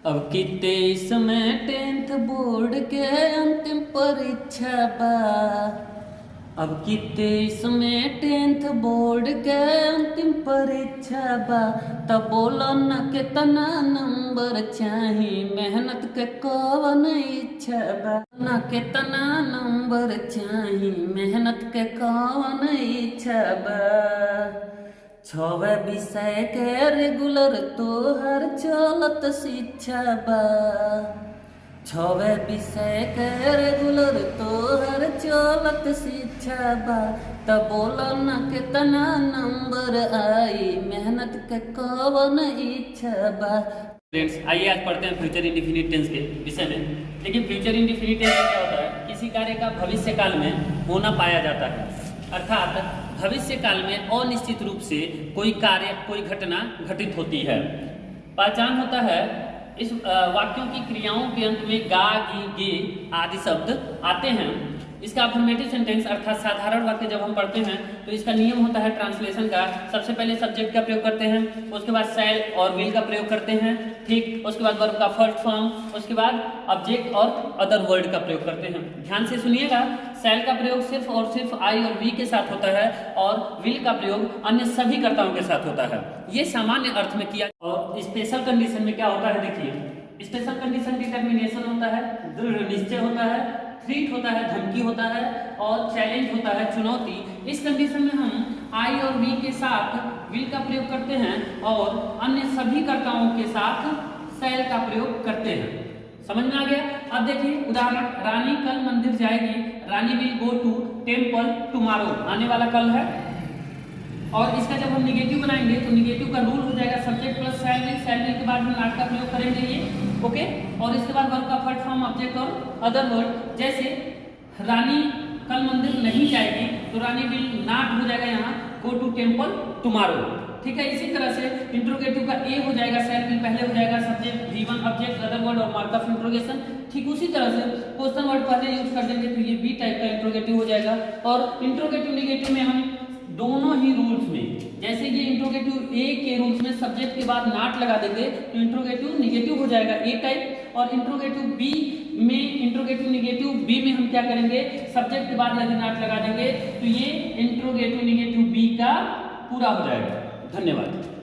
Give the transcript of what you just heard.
अब की 23 में 10th बोर्ड के अंतिम परीक्षा बा। अब की 23 में 10th बोर्ड के अंतिम परीक्षा बा। तब बोलो न कितना नंबर चाही, मेहनत के कवन इच्छा बा। न कितना नंबर चाही, मेहनत के कवन इच्छा बा। 6 विषय के रेगुलर तोहर चलत शिक्षा बा। 6 विषय के रेगुलर तोहर चलत शिक्षा बा। तब बोलो न कितना नंबर आई, मेहनत के कवन इच्छा बा। फ्रेंड्स, आइए आज पढ़ते हैं फ्यूचर इंडेफिनिट टेंस के विषय में। देखिए, फ्यूचर इंडेफिनिट टेंस में क्या होता है, किसी कार्य का भविष्य काल में होना पाया जाता है, अर्थात भविष्य काल में अनिश्चित रूप से कोई कार्य, कोई घटना घटित होती है। पहचान होता है इस वाक्यों की क्रियाओं के अंत में गा, गी, गे आदि शब्द आते हैं। इसका अफर्मेटिव सेंटेंस अर्थात साधारण वाक्य जब हम पढ़ते हैं तो इसका नियम होता है ट्रांसलेशन का। सबसे पहले सब्जेक्ट का प्रयोग करते हैं, उसके बाद शैल और विल का प्रयोग करते हैं, ठीक। उसके बाद वर्ब का फर्स्ट फॉर्म, उसके बाद ऑब्जेक्ट और अदर वर्ड का प्रयोग करते हैं। ध्यान से सुनिएगा, शैल का प्रयोग सिर्फ और सिर्फ आई और वी के साथ होता है और विल का प्रयोग अन्य सभी कर्ताओं के साथ होता है। ये सामान्य अर्थ में किया। और स्पेशल कंडीशन में क्या होता है, देखिए, स्पेशल कंडीशन डिटर्मिनेशन होता है, दृढ़ निश्चय होता है, थ्रीट होता है, धमकी होता है, और चैलेंज होता है, चुनौती। इस कंडीशन में हम आई और वी के साथ विल का प्रयोग करते हैं और अन्य सभी कर्ताओं के साथ शैल का प्रयोग करते हैं। समझ में आ गया? अब देखिए उदाहरण, रानी कल मंदिर जाएगी, Rani will go to temple tomorrow, आने वाला कल है। और इसका जब हम निगेटिव बनाएंगे तो निगेटिव का रूल हो जाएगा सब्जेक्ट प्लस शैल विल के बाद हम नॉट का प्रयोग करेंगे ये, ओके। और इसके बाद वर्ब का फर्स्ट फॉर्म, ऑब्जेक्ट और अदर वर्ड। जैसे रानी कल मंदिर नहीं जाएगी तो रानी विल नॉट हो जाएगा यहाँ गो टू टेम्पल टुमारो, ठीक है। इसी तरह से इंट्रोगेटिव का ए हो जाएगा, शैल विल पहले हो जाएगा, subject V1 object other word और मार्क ऑफ इंट्रोगेशन। ठीक उसी तरह से क्वेश्चन वर्ड पहले यूज कर देंगे तो ये बी टाइप का इंट्रोगेटिव हो जाएगा। और इंट्रोगेटिव निगेटिव में हम दोनों ही रूल्स में, जैसे ये इंट्रोगेटिव ए के रूल्स में सब्जेक्ट के बाद नॉट लगा देंगे तो इंट्रोगेटिव निगेटिव हो जाएगा ए टाइप। और इंट्रोगेटिव बी में, इंट्रोगेटिव निगेटिव बी में हम क्या करेंगे, सब्जेक्ट के बाद यदि नॉट लगा देंगे तो ये इंट्रोगेटिव निगेटिव बी का पूरा हो जाएगा। धन्यवाद।